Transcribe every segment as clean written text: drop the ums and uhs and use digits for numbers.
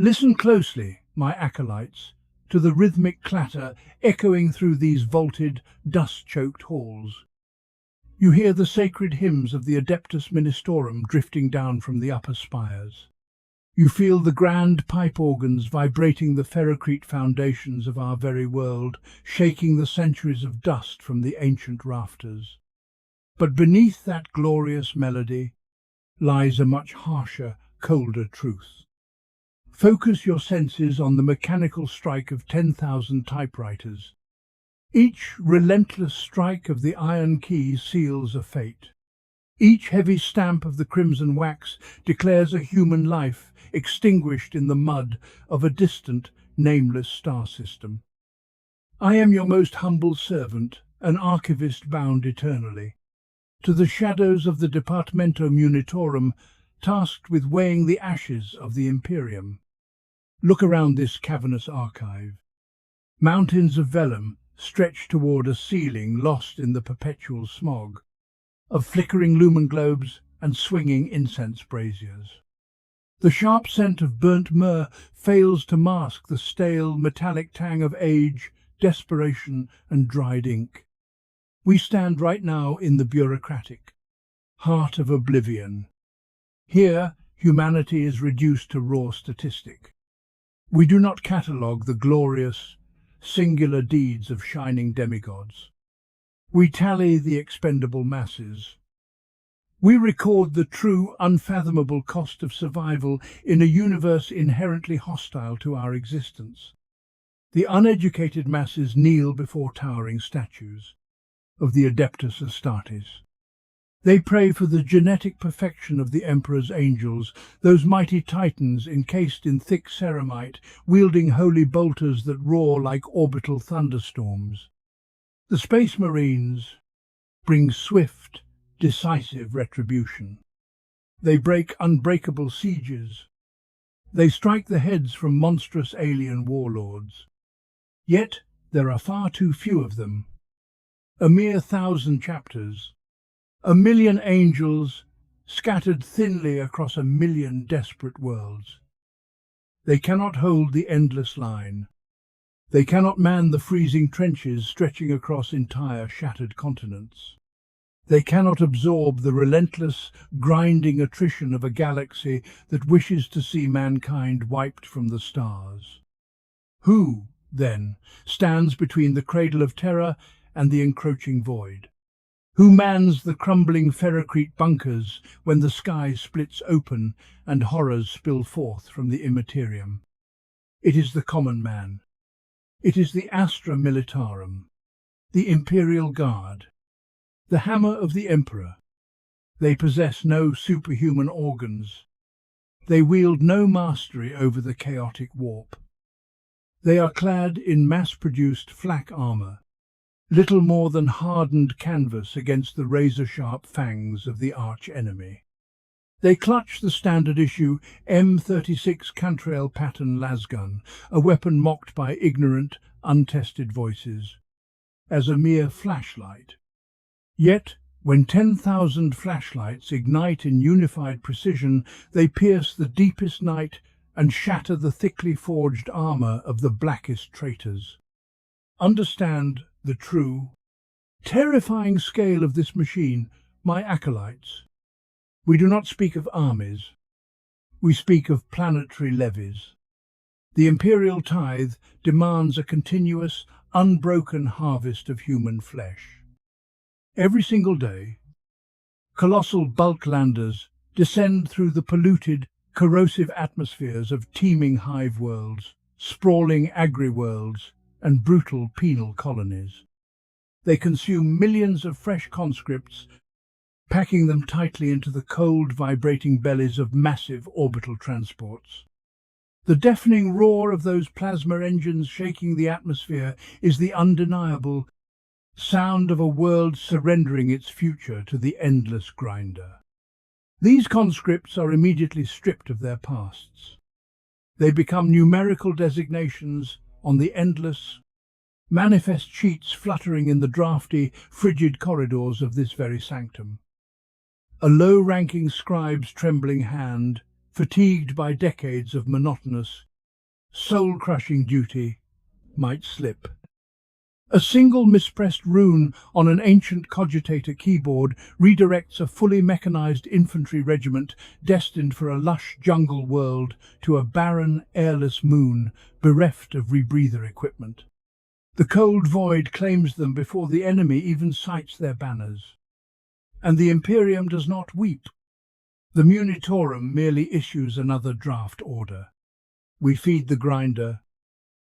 Listen closely, my acolytes, to the rhythmic clatter echoing through these vaulted, dust-choked halls. You hear the sacred hymns of the Adeptus Ministorum drifting down from the upper spires. You feel the grand pipe organs vibrating the ferrocrete foundations of our very world, shaking the centuries of dust from the ancient rafters. But beneath that glorious melody lies a much harsher, colder truth. Focus your senses on the mechanical strike of 10,000 typewriters. Each relentless strike of the iron key seals a fate. Each heavy stamp of the crimson wax declares a human life extinguished in the mud of a distant, nameless star system. I am your most humble servant, an archivist bound eternally to the shadows of the Departmento Munitorum, tasked with weighing the ashes of the Imperium. Look around this cavernous archive. Mountains of vellum stretch toward a ceiling lost in the perpetual smog of flickering lumen globes and swinging incense braziers. The sharp scent of burnt myrrh fails to mask the stale, metallic tang of age, desperation, and dried ink. We stand right now in the bureaucratic heart of oblivion. Here, humanity is reduced to raw statistic. We do not catalogue the glorious, singular deeds of shining demigods. We tally the expendable masses. We record the true, unfathomable cost of survival in a universe inherently hostile to our existence. The uneducated masses kneel before towering statues of the Adeptus Astartes. They pray for the genetic perfection of the Emperor's angels, those mighty titans encased in thick ceramite, wielding holy bolters that roar like orbital thunderstorms. The Space Marines bring swift, decisive retribution. They break unbreakable sieges. They strike the heads from monstrous alien warlords. Yet there are far too few of them. A mere 1,000 chapters. 1,000,000 angels scattered thinly across 1,000,000 desperate worlds. They cannot hold the endless line. They cannot man the freezing trenches stretching across entire shattered continents. They cannot absorb the relentless, grinding attrition of a galaxy that wishes to see mankind wiped from the stars. Who, then, stands between the cradle of terror and the encroaching void? Who mans the crumbling ferrocrete bunkers when the sky splits open and horrors spill forth from the Imperium? It is the common man. It is the Astra Militarum, the Imperial Guard, the hammer of the Emperor. They possess no superhuman organs. They wield no mastery over the chaotic warp. They are clad in mass-produced flak armor, little more than hardened canvas against the razor-sharp fangs of the arch-enemy. They clutch the standard-issue M36 Cantrell pattern lasgun, a weapon mocked by ignorant, untested voices, as a mere flashlight. Yet, when 10,000 flashlights ignite in unified precision, they pierce the deepest night and shatter the thickly forged armor of the blackest traitors. Understand the true, terrifying scale of this machine, my acolytes. We do not speak of armies. We speak of planetary levies. The Imperial tithe demands a continuous, unbroken harvest of human flesh. Every single day, colossal bulk landers descend through the polluted, corrosive atmospheres of teeming hive worlds, sprawling agri-worlds, and brutal penal colonies. They consume millions of fresh conscripts, packing them tightly into the cold, vibrating bellies of massive orbital transports. The deafening roar of those plasma engines shaking the atmosphere is the undeniable sound of a world surrendering its future to the endless grinder. These conscripts are immediately stripped of their pasts. They become numerical designations on the endless, manifest sheets fluttering in the drafty, frigid corridors of this very sanctum. A low-ranking scribe's trembling hand, fatigued by decades of monotonous, soul-crushing duty might slip. A single mispressed rune on an ancient cogitator keyboard redirects a fully mechanized infantry regiment destined for a lush jungle world to a barren, airless moon bereft of rebreather equipment. The cold void claims them before the enemy even sights their banners. And the Imperium does not weep. The Munitorum merely issues another draft order. We feed the grinder.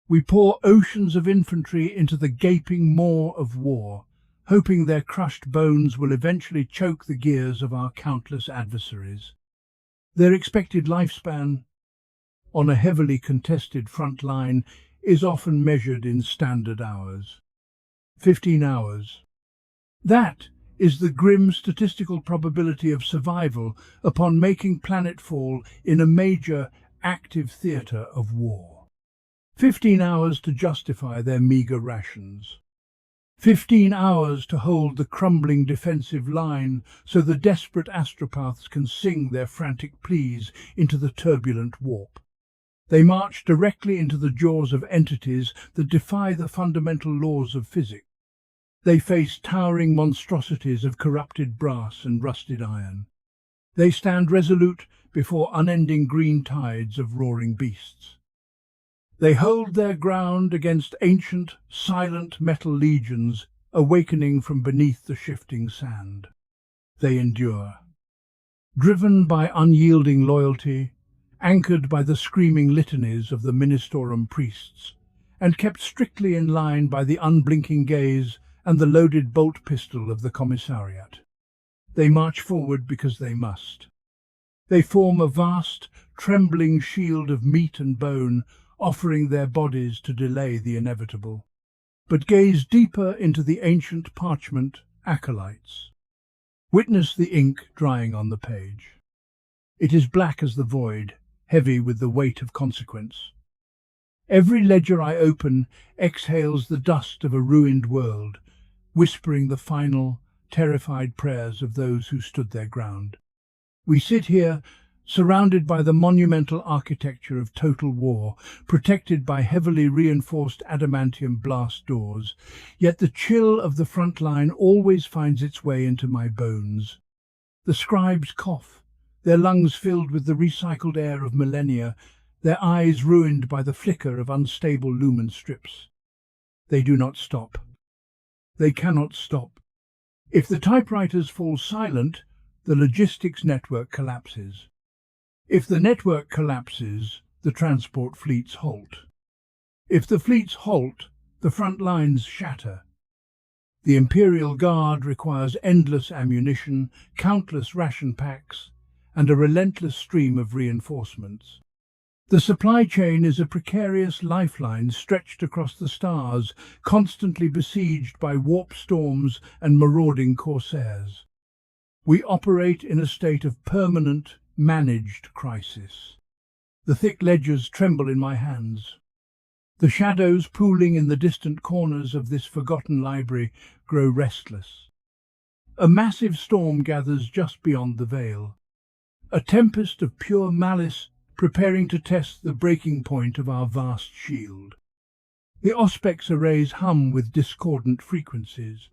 We pour oceans of infantry into the gaping maw of war, hoping their crushed bones will eventually choke the gears of our countless adversaries. Their expected lifespan, on a heavily contested front line, is often measured in standard hours. 15 hours. That is the grim statistical probability of survival upon making planetfall in a major, active theatre of war. 15 hours to justify their meagre rations. 15 hours to hold the crumbling defensive line so the desperate astropaths can sing their frantic pleas into the turbulent warp. They march directly into the jaws of entities that defy the fundamental laws of physics. They face towering monstrosities of corrupted brass and rusted iron. They stand resolute before unending green tides of roaring beasts. They hold their ground against ancient, silent metal legions awakening from beneath the shifting sand. They endure. Driven by unyielding loyalty, anchored by the screaming litanies of the Munitorum priests, and kept strictly in line by the unblinking gaze and the loaded bolt pistol of the commissariat. They march forward because they must. They form a vast, trembling shield of meat and bone, offering their bodies to delay the inevitable. But gaze deeper into the ancient parchment, acolytes. Witness the ink drying on the page. It is black as the void, heavy with the weight of consequence. Every ledger I open exhales the dust of a ruined world, whispering the final, terrified prayers of those who stood their ground. We sit here, surrounded by the monumental architecture of total war, protected by heavily reinforced adamantium blast doors, yet the chill of the front line always finds its way into my bones. The scribes cough, their lungs filled with the recycled air of millennia, their eyes ruined by the flicker of unstable lumen strips. They do not stop. They cannot stop. If the typewriters fall silent, the logistics network collapses. If the network collapses, the transport fleets halt. If the fleets halt, the front lines shatter. The Imperial Guard requires endless ammunition, countless ration packs, and a relentless stream of reinforcements. The supply chain is a precarious lifeline stretched across the stars, constantly besieged by warp storms and marauding corsairs. We operate in a state of permanent, managed crisis. The thick ledgers tremble in my hands. The shadows pooling in the distant corners of this forgotten library grow restless. A massive storm gathers just beyond the veil. A tempest of pure malice preparing to test the breaking point of our vast shield. The Auspex arrays hum with discordant frequencies.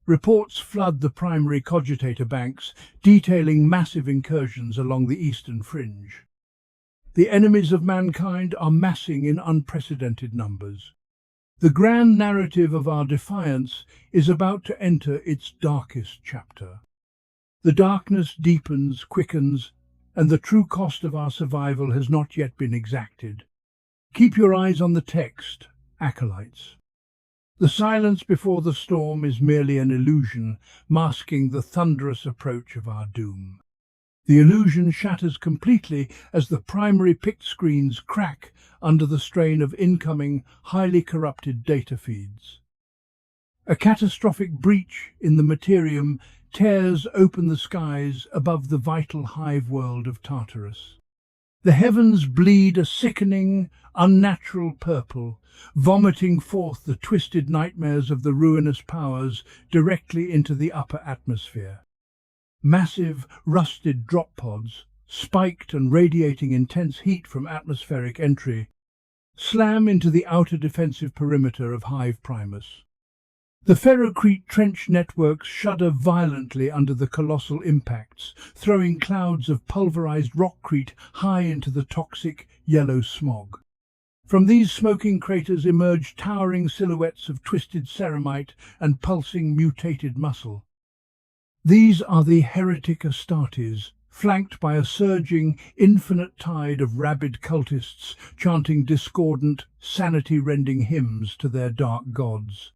Reports flood the primary cogitator banks, detailing massive incursions along the eastern fringe. The enemies of mankind are massing in unprecedented numbers. The grand narrative of our defiance is about to enter its darkest chapter. The darkness deepens, quickens, and the true cost of our survival has not yet been exacted. Keep your eyes on the text, acolytes. The silence before the storm is merely an illusion, masking the thunderous approach of our doom. The illusion shatters completely as the primary pict screens crack under the strain of incoming, highly corrupted data feeds. A catastrophic breach in the Imperium tears open the skies above the vital hive world of Tartarus. The heavens bleed a sickening, unnatural purple, vomiting forth the twisted nightmares of the ruinous powers directly into the upper atmosphere. Massive, rusted drop pods, spiked and radiating intense heat from atmospheric entry, slam into the outer defensive perimeter of Hive Primus. The ferrocrete trench networks shudder violently under the colossal impacts, throwing clouds of pulverized rockcrete high into the toxic yellow smog. From these smoking craters emerge towering silhouettes of twisted ceramite and pulsing mutated muscle. These are the heretic Astartes, flanked by a surging, infinite tide of rabid cultists chanting discordant, sanity-rending hymns to their dark gods.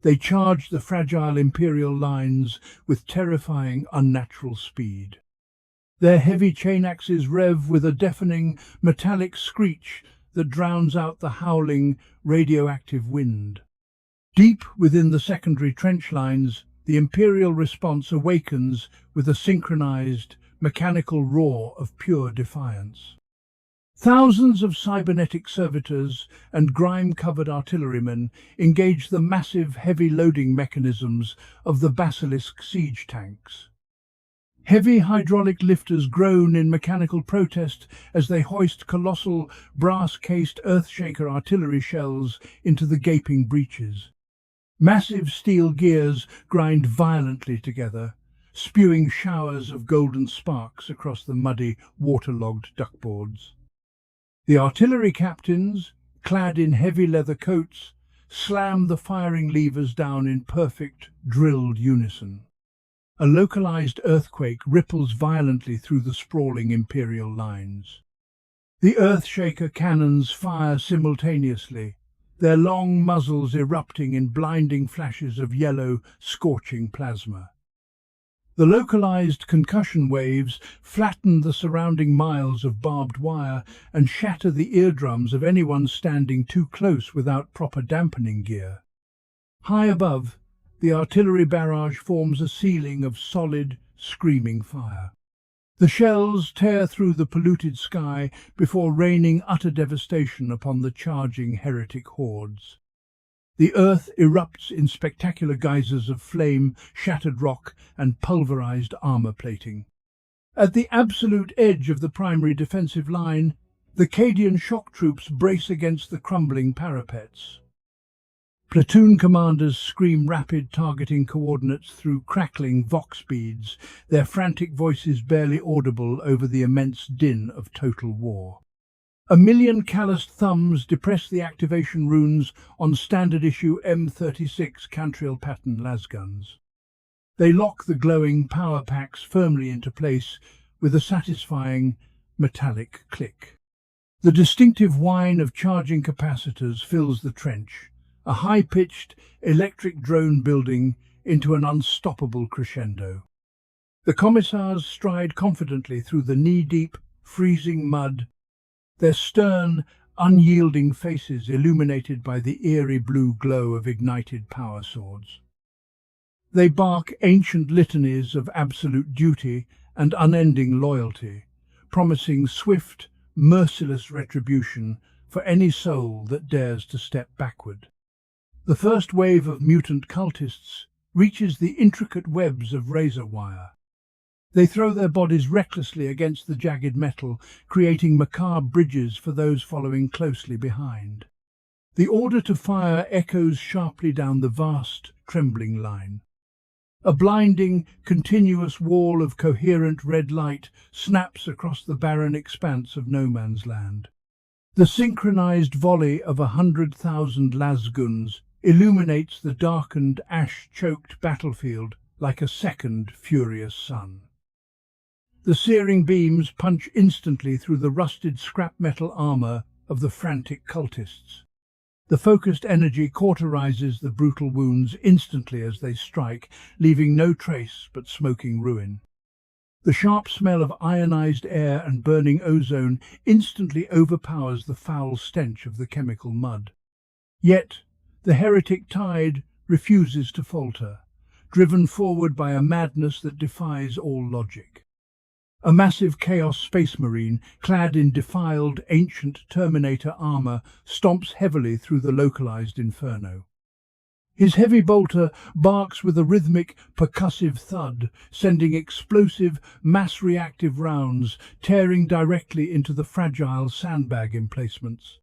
They charge the fragile Imperial lines with terrifying, unnatural speed. Their heavy chain axes rev with a deafening, metallic screech that drowns out the howling, radioactive wind. Deep within the secondary trench lines, the Imperial response awakens with a synchronized, mechanical roar of pure defiance. Thousands of cybernetic servitors and grime-covered artillerymen engage the massive, heavy loading mechanisms of the basilisk siege tanks. Heavy hydraulic lifters groan in mechanical protest as they hoist colossal, brass-cased Earthshaker artillery shells into the gaping breaches. Massive steel gears grind violently together, spewing showers of golden sparks across the muddy, waterlogged duckboards. The artillery captains, clad in heavy leather coats, slam the firing levers down in perfect, drilled unison. A localized earthquake ripples violently through the sprawling Imperial lines. The Earthshaker cannons fire simultaneously, their long muzzles erupting in blinding flashes of yellow, scorching plasma. The localized concussion waves flatten the surrounding miles of barbed wire and shatter the eardrums of anyone standing too close without proper dampening gear. High above, the artillery barrage forms a ceiling of solid, screaming fire. The shells tear through the polluted sky before raining utter devastation upon the charging heretic hordes. The earth erupts in spectacular geysers of flame, shattered rock, and pulverized armor plating. At the absolute edge of the primary defensive line, the Cadian shock troops brace against the crumbling parapets. Platoon commanders scream rapid targeting coordinates through crackling vox beads, their frantic voices barely audible over the immense din of total war. A million calloused thumbs depress the activation runes on standard-issue M36 Cantriel pattern lasguns. They lock the glowing power packs firmly into place with a satisfying, metallic click. The distinctive whine of charging capacitors fills the trench, a high-pitched, electric drone building into an unstoppable crescendo. The commissars stride confidently through the knee-deep, freezing mud, their stern, unyielding faces illuminated by the eerie blue glow of ignited power swords. They bark ancient litanies of absolute duty and unending loyalty, promising swift, merciless retribution for any soul that dares to step backward. The first wave of mutant cultists reaches the intricate webs of razor wire. They throw their bodies recklessly against the jagged metal, creating macabre bridges for those following closely behind. The order to fire echoes sharply down the vast, trembling line. A blinding, continuous wall of coherent red light snaps across the barren expanse of no man's land. The synchronized volley of 100,000 lasguns illuminates the darkened, ash-choked battlefield like a second furious sun. The searing beams punch instantly through the rusted scrap metal armor of the frantic cultists. The focused energy cauterizes the brutal wounds instantly as they strike, leaving no trace but smoking ruin. The sharp smell of ionized air and burning ozone instantly overpowers the foul stench of the chemical mud. Yet, the heretic tide refuses to falter, driven forward by a madness that defies all logic. A massive Chaos Space Marine, clad in defiled, ancient Terminator armor, stomps heavily through the localized inferno. His heavy bolter barks with a rhythmic, percussive thud, sending explosive, mass-reactive rounds tearing directly into the fragile sandbag emplacements.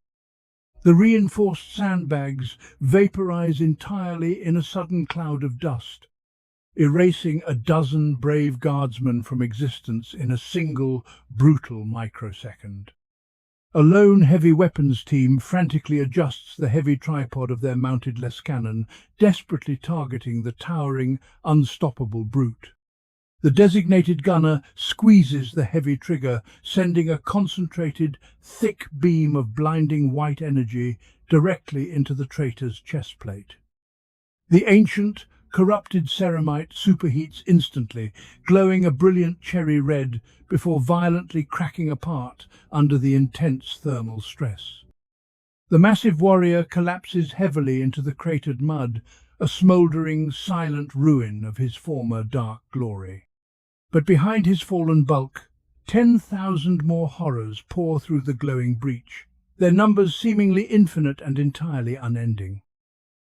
The reinforced sandbags vaporize entirely in a sudden cloud of dust, erasing a dozen brave guardsmen from existence in a single, brutal microsecond. A lone heavy weapons team frantically adjusts the heavy tripod of their mounted lascannon, desperately targeting the towering, unstoppable brute. The designated gunner squeezes the heavy trigger, sending a concentrated, thick beam of blinding white energy directly into the traitor's chestplate. The ancient, corrupted ceramite superheats instantly, glowing a brilliant cherry red before violently cracking apart under the intense thermal stress. The massive warrior collapses heavily into the cratered mud, a smouldering, silent ruin of his former dark glory. But behind his fallen bulk, 10,000 more horrors pour through the glowing breach, their numbers seemingly infinite and entirely unending.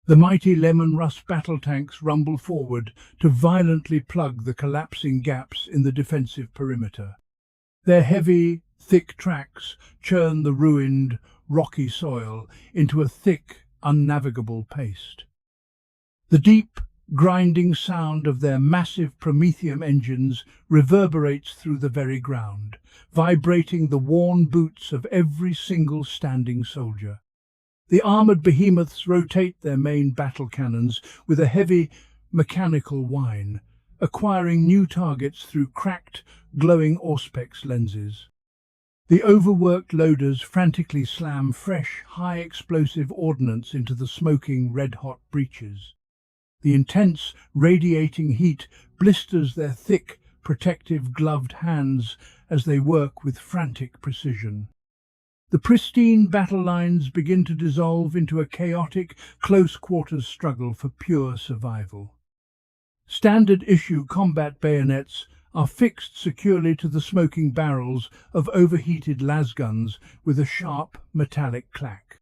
The mighty lemon rust battle tanks rumble forward to violently plug the collapsing gaps in the defensive perimeter. Their heavy, thick tracks churn the ruined, rocky soil into a thick, unnavigable paste. The deep, grinding sound of their massive Prometheum engines reverberates through the very ground, vibrating the worn boots of every single standing soldier. The armoured behemoths rotate their main battle cannons with a heavy, mechanical whine, acquiring new targets through cracked, glowing Auspex lenses. The overworked loaders frantically slam fresh, high-explosive ordnance into the smoking, red-hot breaches. The intense, radiating heat blisters their thick, protective, gloved hands as they work with frantic precision. The pristine battle lines begin to dissolve into a chaotic, close-quarters struggle for pure survival. Standard-issue combat bayonets are fixed securely to the smoking barrels of overheated lasguns with a sharp, metallic clack.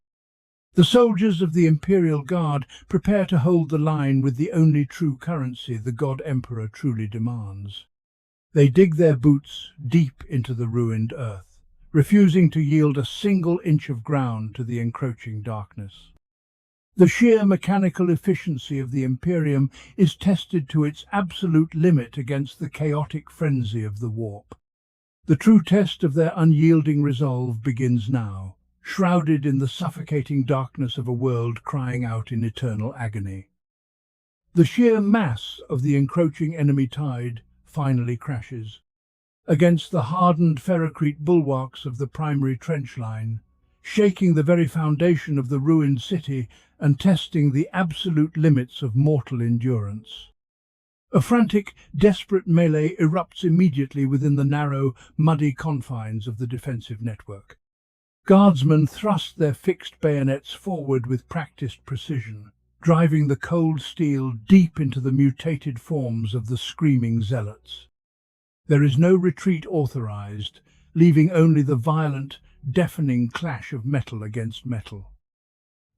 The soldiers of the Imperial Guard prepare to hold the line with the only true currency the God Emperor truly demands. They dig their boots deep into the ruined earth, refusing to yield a single inch of ground to the encroaching darkness. The sheer mechanical efficiency of the Imperium is tested to its absolute limit against the chaotic frenzy of the warp. The true test of their unyielding resolve begins now, shrouded in the suffocating darkness of a world crying out in eternal agony. The sheer mass of the encroaching enemy tide finally crashes against the hardened ferrocrete bulwarks of the primary trench line, shaking the very foundation of the ruined city and testing the absolute limits of mortal endurance. A frantic, desperate melee erupts immediately within the narrow, muddy confines of the defensive network. Guardsmen thrust their fixed bayonets forward with practiced precision, driving the cold steel deep into the mutated forms of the screaming zealots. There is no retreat authorized, leaving only the violent, deafening clash of metal against metal.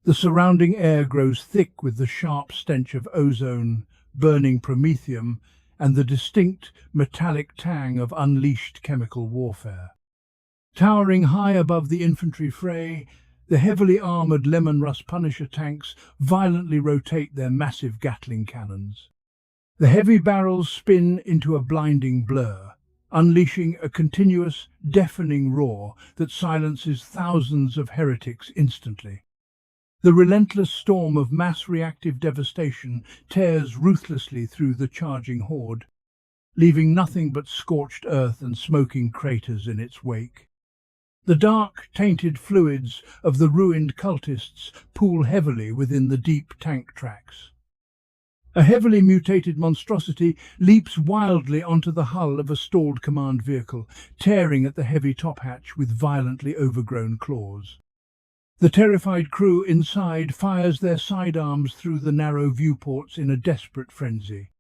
The surrounding air grows thick with the sharp stench of ozone, burning promethium, and the distinct, metallic tang of unleashed chemical warfare. Towering high above the infantry fray, the heavily armoured Lemon Rust Punisher tanks violently rotate their massive Gatling cannons. The heavy barrels spin into a blinding blur, unleashing a continuous, deafening roar that silences thousands of heretics instantly. The relentless storm of mass-reactive devastation tears ruthlessly through the charging horde, leaving nothing but scorched earth and smoking craters in its wake. The dark, tainted fluids of the ruined cultists pool heavily within the deep tank tracks. A heavily mutated monstrosity leaps wildly onto the hull of a stalled command vehicle, tearing at the heavy top hatch with violently overgrown claws. The terrified crew inside fires their sidearms through the narrow viewports in a desperate frenzy.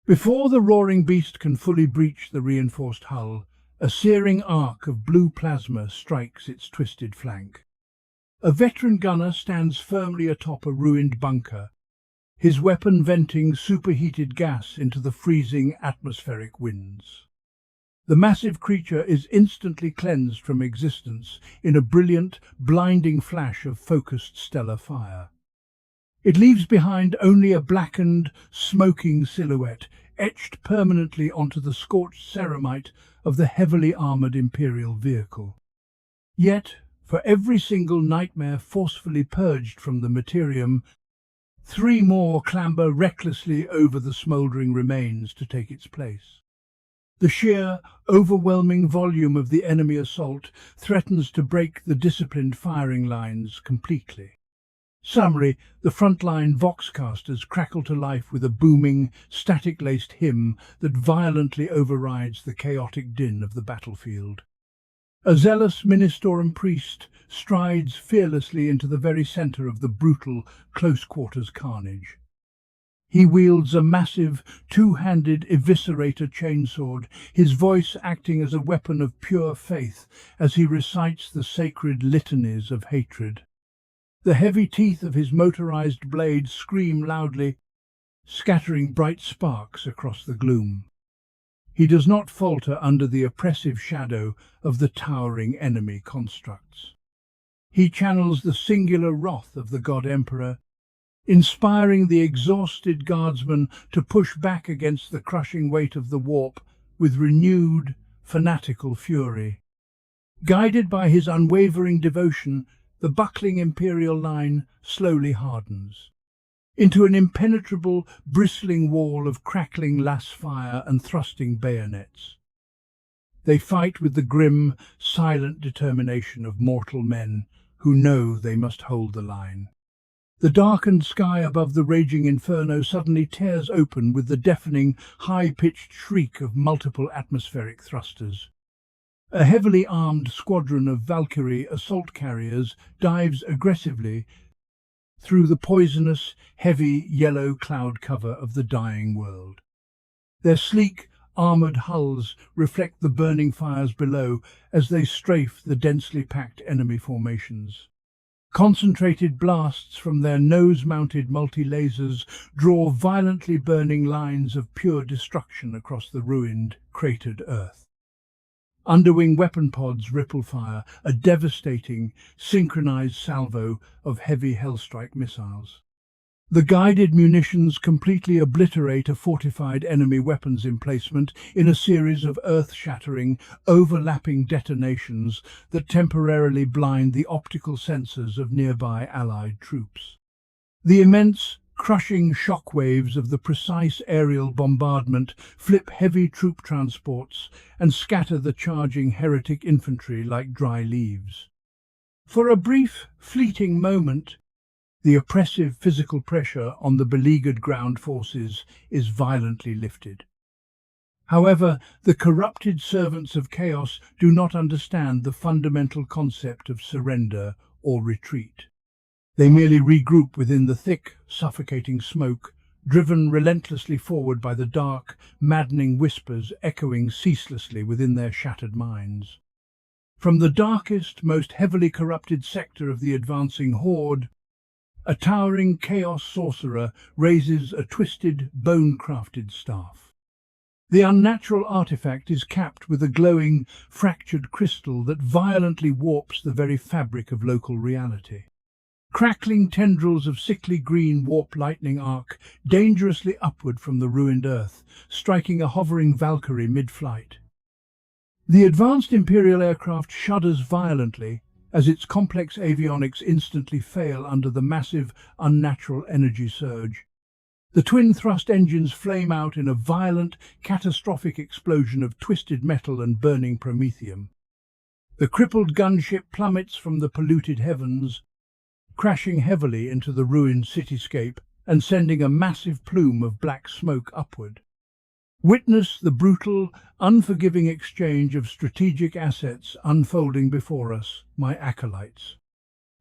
Before the roaring beast can fully breach the reinforced hull, a searing arc of blue plasma strikes its twisted flank. A veteran gunner stands firmly atop a ruined bunker, his weapon venting superheated gas into the freezing atmospheric winds. The massive creature is instantly cleansed from existence in a brilliant, blinding flash of focused stellar fire. It leaves behind only a blackened, smoking silhouette, etched permanently onto the scorched ceramite of the heavily armoured Imperial vehicle. Yet, for every single nightmare forcefully purged from the Imperium, 3 more clamber recklessly over the smouldering remains to take its place. The sheer, overwhelming volume of the enemy assault threatens to break the disciplined firing lines completely. Summary: the frontline voxcasters crackle to life with a booming, static-laced hymn that violently overrides the chaotic din of the battlefield. A zealous Munitorum priest strides fearlessly into the very centre of the brutal, close-quarters carnage. He wields a massive, two-handed eviscerator chainsword, his voice acting as a weapon of pure faith as he recites the sacred litanies of hatred. The heavy teeth of his motorized blade scream loudly, scattering bright sparks across the gloom. He does not falter under the oppressive shadow of the towering enemy constructs. He channels the singular wrath of the God Emperor, inspiring the exhausted guardsmen to push back against the crushing weight of the warp with renewed, fanatical fury. Guided by his unwavering devotion, the buckling Imperial line slowly hardens into an impenetrable, bristling wall of crackling lass fire and thrusting bayonets. They fight with the grim, silent determination of mortal men who know they must hold the line. The darkened sky above the raging inferno suddenly tears open with the deafening, high-pitched shriek of multiple atmospheric thrusters. A heavily armed squadron of Valkyrie assault carriers dives aggressively through the poisonous, heavy yellow cloud cover of the dying world. Their sleek, armoured hulls reflect the burning fires below as they strafe the densely packed enemy formations. Concentrated blasts from their nose-mounted multi-lasers draw violently burning lines of pure destruction across the ruined, cratered Earth. Underwing weapon pods ripple fire, a devastating, synchronized salvo of heavy Hellstrike missiles. The guided munitions completely obliterate a fortified enemy weapons emplacement in a series of earth-shattering, overlapping detonations that temporarily blind the optical sensors of nearby Allied troops. The immense, crushing shockwaves of the precise aerial bombardment flip heavy troop transports and scatter the charging heretic infantry like dry leaves. For a brief, fleeting moment, the oppressive physical pressure on the beleaguered ground forces is violently lifted. However, the corrupted servants of chaos do not understand the fundamental concept of surrender or retreat. They merely regroup within the thick, suffocating smoke, driven relentlessly forward by the dark, maddening whispers echoing ceaselessly within their shattered minds. From the darkest, most heavily corrupted sector of the advancing horde, a towering chaos sorcerer raises a twisted, bone-crafted staff. The unnatural artifact is capped with a glowing, fractured crystal that violently warps the very fabric of local reality. Crackling tendrils of sickly green warp lightning arc dangerously upward from the ruined Earth, striking a hovering Valkyrie mid-flight. The advanced Imperial aircraft shudders violently as its complex avionics instantly fail under the massive, unnatural energy surge. The twin-thrust engines flame out in a violent, catastrophic explosion of twisted metal and burning promethium. The crippled gunship plummets from the polluted heavens, crashing heavily into the ruined cityscape and sending a massive plume of black smoke upward. Witness the brutal, unforgiving exchange of strategic assets unfolding before us, my acolytes.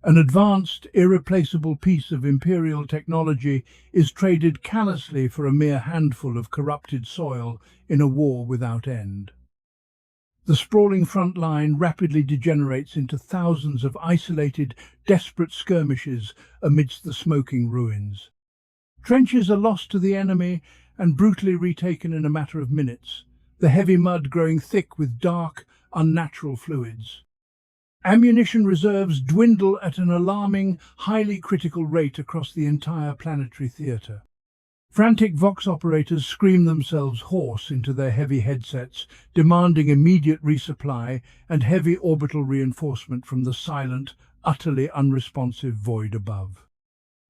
An advanced, irreplaceable piece of Imperial technology is traded callously for a mere handful of corrupted soil in a war without end. The sprawling front line rapidly degenerates into thousands of isolated, desperate skirmishes amidst the smoking ruins. Trenches are lost to the enemy and brutally retaken in a matter of minutes, the heavy mud growing thick with dark, unnatural fluids. Ammunition reserves dwindle at an alarming, highly critical rate across the entire planetary theatre. Frantic Vox operators scream themselves hoarse into their heavy headsets, demanding immediate resupply and heavy orbital reinforcement from the silent, utterly unresponsive void above.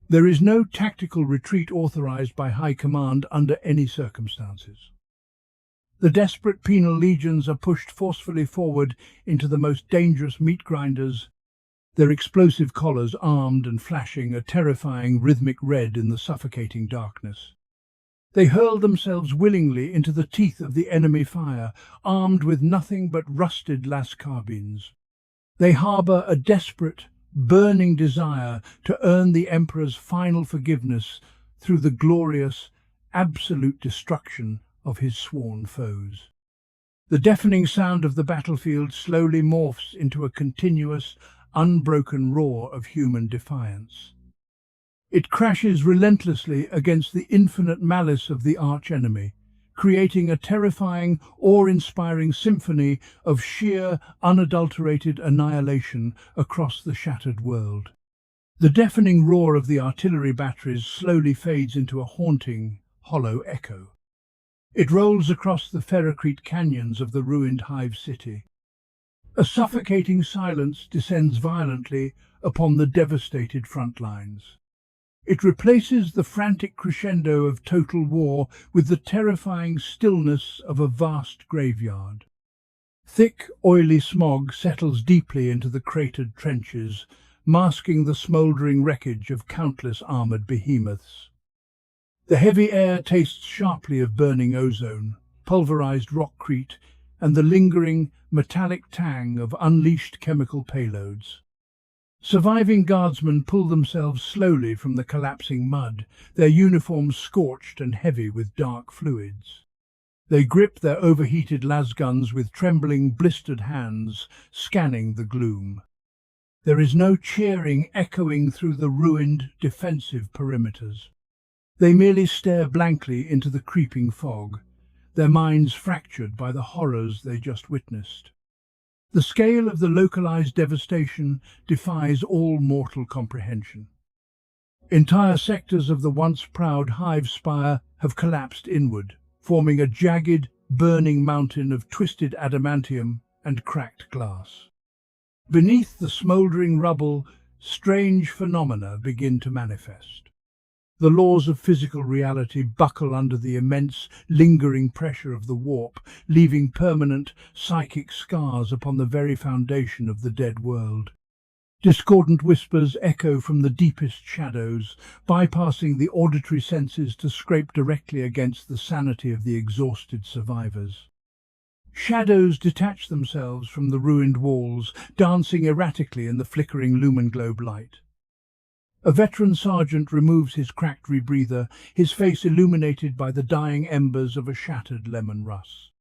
There is no tactical retreat authorized by High Command under any circumstances. The desperate penal legions are pushed forcefully forward into the most dangerous meat grinders, their explosive collars armed and flashing a terrifying rhythmic red in the suffocating darkness. They hurl themselves willingly into the teeth of the enemy fire, armed with nothing but rusted las carbines. They harbour a desperate, burning desire to earn the Emperor's final forgiveness through the glorious, absolute destruction of his sworn foes. The deafening sound of the battlefield slowly morphs into a continuous, unbroken roar of human defiance. It crashes relentlessly against the infinite malice of the archenemy, creating a terrifying, awe-inspiring symphony of sheer, unadulterated annihilation across the shattered world. The deafening roar of the artillery batteries slowly fades into a haunting, hollow echo. It rolls across the ferrocrete canyons of the ruined Hive City. A suffocating silence descends violently upon the devastated front lines. It replaces the frantic crescendo of total war with the terrifying stillness of a vast graveyard. Thick, oily smog settles deeply into the cratered trenches, masking the smouldering wreckage of countless armoured behemoths. The heavy air tastes sharply of burning ozone, pulverized rockcrete, and the lingering, metallic tang of unleashed chemical payloads. Surviving guardsmen pull themselves slowly from the collapsing mud, their uniforms scorched and heavy with dark fluids. They grip their overheated lasguns with trembling, blistered hands, scanning the gloom. There is no cheering echoing through the ruined, defensive perimeters. They merely stare blankly into the creeping fog, their minds fractured by the horrors they just witnessed. The scale of the localized devastation defies all mortal comprehension. Entire sectors of the once proud hive spire have collapsed inward, forming a jagged, burning mountain of twisted adamantium and cracked glass. Beneath the smouldering rubble, strange phenomena begin to manifest. The laws of physical reality buckle under the immense, lingering pressure of the warp, leaving permanent, psychic scars upon the very foundation of the dead world. Discordant whispers echo from the deepest shadows, bypassing the auditory senses to scrape directly against the sanity of the exhausted survivors. Shadows detach themselves from the ruined walls, dancing erratically in the flickering lumen globe light. A veteran sergeant removes his cracked rebreather, his face illuminated by the dying embers of a shattered lemon russ.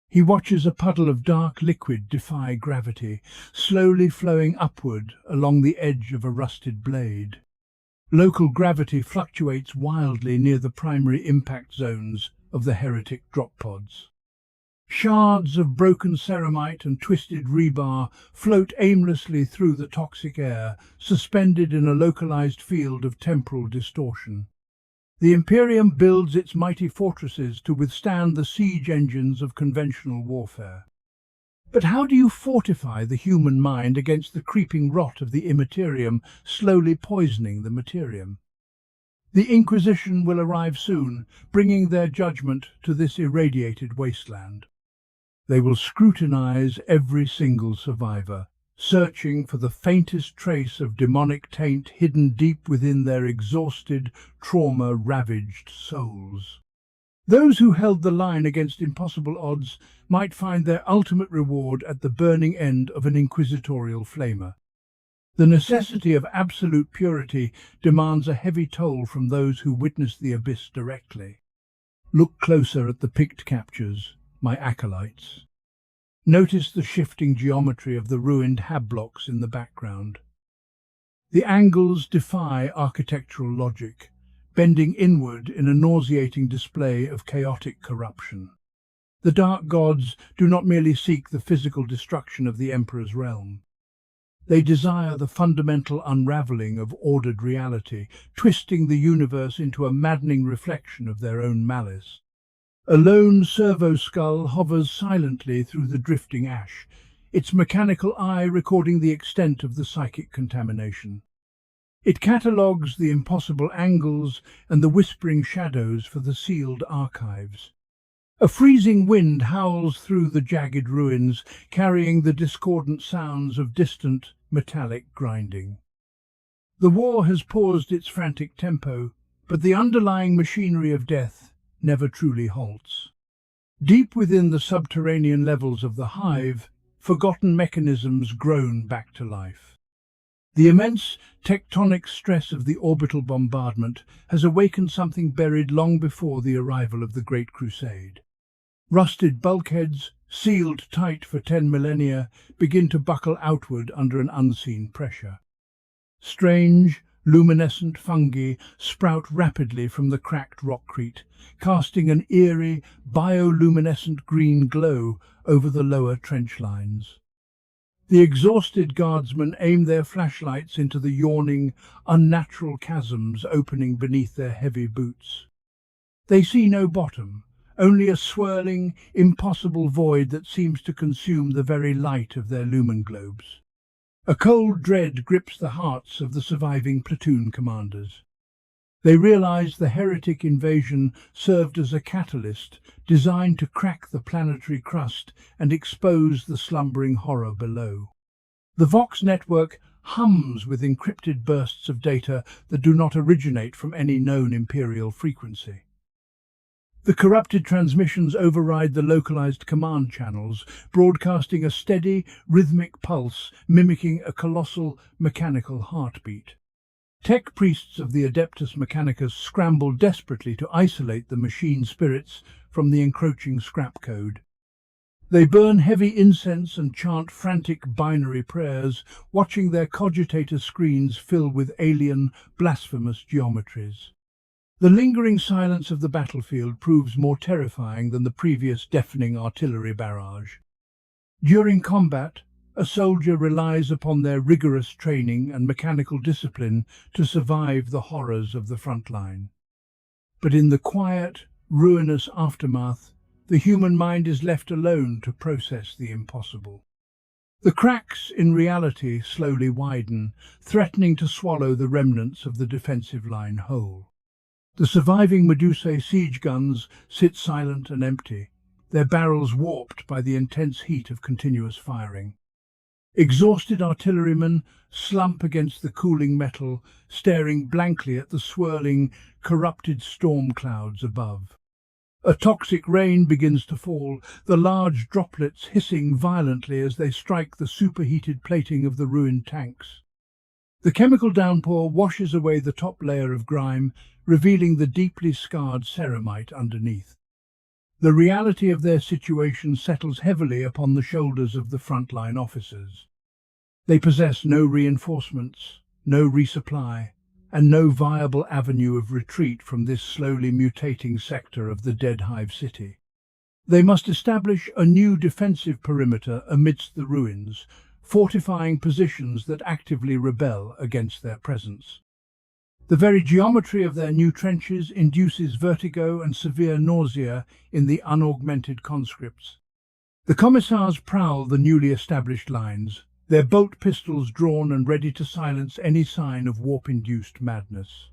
He watches a puddle of dark liquid defy gravity, slowly flowing upward along the edge of a rusted blade. Local gravity fluctuates wildly near the primary impact zones of the heretic drop pods. Shards of broken ceramite and twisted rebar float aimlessly through the toxic air, suspended in a localized field of temporal distortion. The Imperium builds its mighty fortresses to withstand the siege engines of conventional warfare. But how do you fortify the human mind against the creeping rot of the immaterium slowly poisoning the materium? The Inquisition will arrive soon, bringing their judgment to this irradiated wasteland. They will scrutinize every single survivor, searching for the faintest trace of demonic taint hidden deep within their exhausted, trauma-ravaged souls. Those who held the line against impossible odds might find their ultimate reward at the burning end of an inquisitorial flamer. The necessity of absolute purity demands a heavy toll from those who witness the abyss directly. Look closer at the picked captures, my acolytes. Notice the shifting geometry of the ruined hab blocks in the background. The angles defy architectural logic, bending inward in a nauseating display of chaotic corruption. The dark gods do not merely seek the physical destruction of the Emperor's realm. They desire the fundamental unraveling of ordered reality, twisting the universe into a maddening reflection of their own malice. A lone servo-skull hovers silently through the drifting ash, its mechanical eye recording the extent of the psychic contamination. It catalogues the impossible angles and the whispering shadows for the sealed archives. A freezing wind howls through the jagged ruins, carrying the discordant sounds of distant, metallic grinding. The war has paused its frantic tempo, but the underlying machinery of death never truly halts. Deep within the subterranean levels of the hive, forgotten mechanisms groan back to life. The immense tectonic stress of the orbital bombardment has awakened something buried long before the arrival of the Great Crusade. Rusted bulkheads, sealed tight for 10 millennia, begin to buckle outward under an unseen pressure. Strange, luminescent fungi sprout rapidly from the cracked rockcrete, casting an eerie, bioluminescent green glow over the lower trench lines. The exhausted guardsmen aim their flashlights into the yawning, unnatural chasms opening beneath their heavy boots. They see no bottom, only a swirling, impossible void that seems to consume the very light of their lumen globes. A cold dread grips the hearts of the surviving platoon commanders. They realize the heretic invasion served as a catalyst designed to crack the planetary crust and expose the slumbering horror below. The Vox network hums with encrypted bursts of data that do not originate from any known Imperial frequency. The corrupted transmissions override the localized command channels, broadcasting a steady, rhythmic pulse mimicking a colossal, mechanical heartbeat. Tech priests of the Adeptus Mechanicus scramble desperately to isolate the machine spirits from the encroaching scrap code. They burn heavy incense and chant frantic binary prayers, watching their cogitator screens fill with alien, blasphemous geometries. The lingering silence of the battlefield proves more terrifying than the previous deafening artillery barrage. During combat, a soldier relies upon their rigorous training and mechanical discipline to survive the horrors of the front line. But in the quiet, ruinous aftermath, the human mind is left alone to process the impossible. The cracks in reality slowly widen, threatening to swallow the remnants of the defensive line whole. The surviving Medusae siege guns sit silent and empty, their barrels warped by the intense heat of continuous firing. Exhausted artillerymen slump against the cooling metal, staring blankly at the swirling, corrupted storm clouds above. A toxic rain begins to fall, the large droplets hissing violently as they strike the superheated plating of the ruined tanks. The chemical downpour washes away the top layer of grime, revealing the deeply scarred ceramite underneath. The reality of their situation settles heavily upon the shoulders of the frontline officers. They possess no reinforcements, no resupply, and no viable avenue of retreat from this slowly mutating sector of the Dead Hive City. They must establish a new defensive perimeter amidst the ruins, fortifying positions that actively rebel against their presence. The very geometry of their new trenches induces vertigo and severe nausea in the unaugmented conscripts. The commissars prowl the newly established lines, their bolt pistols drawn and ready to silence any sign of warp-induced madness.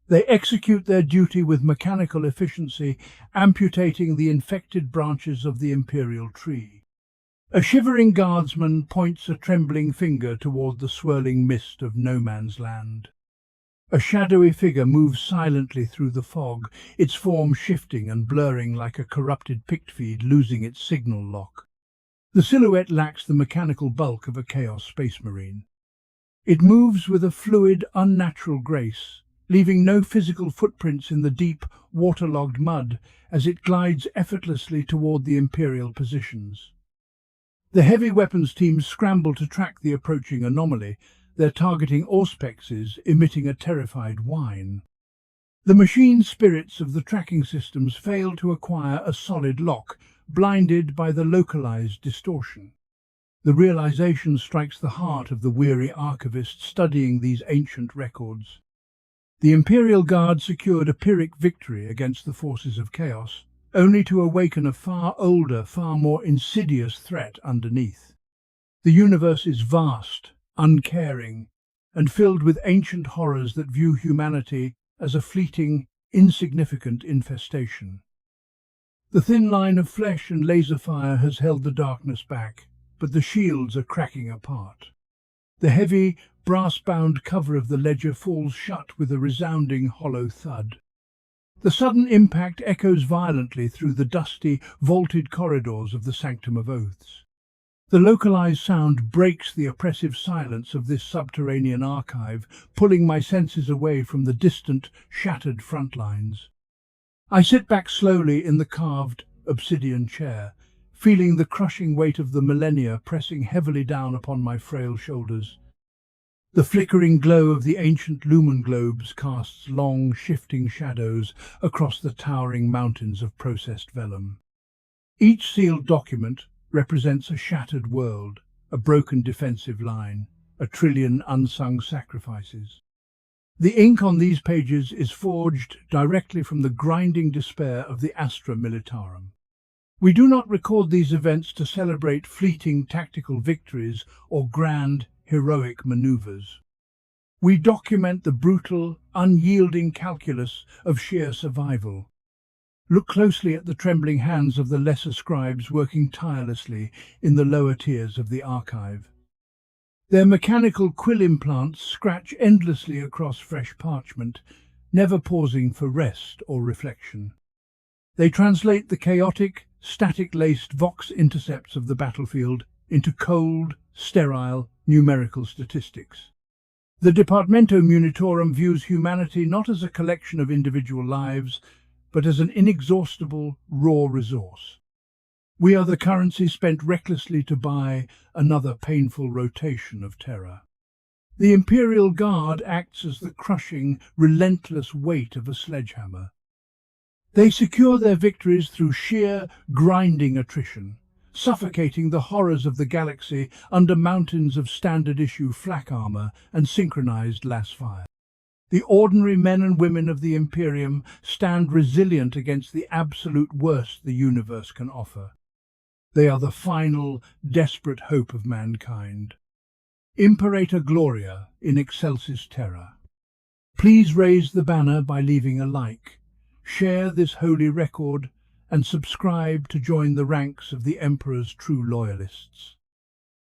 They execute their duty with mechanical efficiency, amputating the infected branches of the Imperial tree. A shivering guardsman points a trembling finger toward the swirling mist of no man's land. A shadowy figure moves silently through the fog, its form shifting and blurring like a corrupted pict feed losing its signal lock. The silhouette lacks the mechanical bulk of a Chaos Space Marine. It moves with a fluid, unnatural grace, leaving no physical footprints in the deep, waterlogged mud as it glides effortlessly toward the Imperial positions. The heavy weapons teams scramble to track the approaching anomaly, their targeting auspexes emitting a terrified whine. The machine spirits of the tracking systems fail to acquire a solid lock, blinded by the localized distortion. The realization strikes the heart of the weary archivist studying these ancient records. The Imperial Guard secured a Pyrrhic victory against the forces of chaos, only to awaken a far older, far more insidious threat underneath. The universe is vast, uncaring, and filled with ancient horrors that view humanity as a fleeting, insignificant infestation. The thin line of flesh and laser fire has held the darkness back, but the shields are cracking apart. The heavy, brass-bound cover of the ledger falls shut with a resounding hollow thud. The sudden impact echoes violently through the dusty, vaulted corridors of the Sanctum of Oaths. The localized sound breaks the oppressive silence of this subterranean archive, pulling my senses away from the distant, shattered front lines. I sit back slowly in the carved, obsidian chair, feeling the crushing weight of the millennia pressing heavily down upon my frail shoulders. The flickering glow of the ancient lumen globes casts long, shifting shadows across the towering mountains of processed vellum. Each sealed document represents a shattered world, a broken defensive line, a trillion unsung sacrifices. The ink on these pages is forged directly from the grinding despair of the Astra Militarum. We do not record these events to celebrate fleeting tactical victories or grand, heroic maneuvers. We document the brutal, unyielding calculus of sheer survival. Look closely at the trembling hands of the lesser scribes working tirelessly in the lower tiers of the archive. Their mechanical quill implants scratch endlessly across fresh parchment, never pausing for rest or reflection. They translate the chaotic, static-laced vox intercepts of the battlefield into cold, sterile, numerical statistics. The Departmento Munitorum views humanity not as a collection of individual lives, but as an inexhaustible, raw resource. We are the currency spent recklessly to buy another painful rotation of terror. The Imperial Guard acts as the crushing, relentless weight of a sledgehammer. They secure their victories through sheer, grinding attrition, suffocating the horrors of the galaxy under mountains of standard-issue flak armor and synchronized lasfire. The ordinary men and women of the Imperium stand resilient against the absolute worst the universe can offer. They are the final, desperate hope of mankind. Imperator Gloria in excelsis terra. Please raise the banner by leaving a like, share this holy record, and subscribe to join the ranks of the Emperor's true loyalists.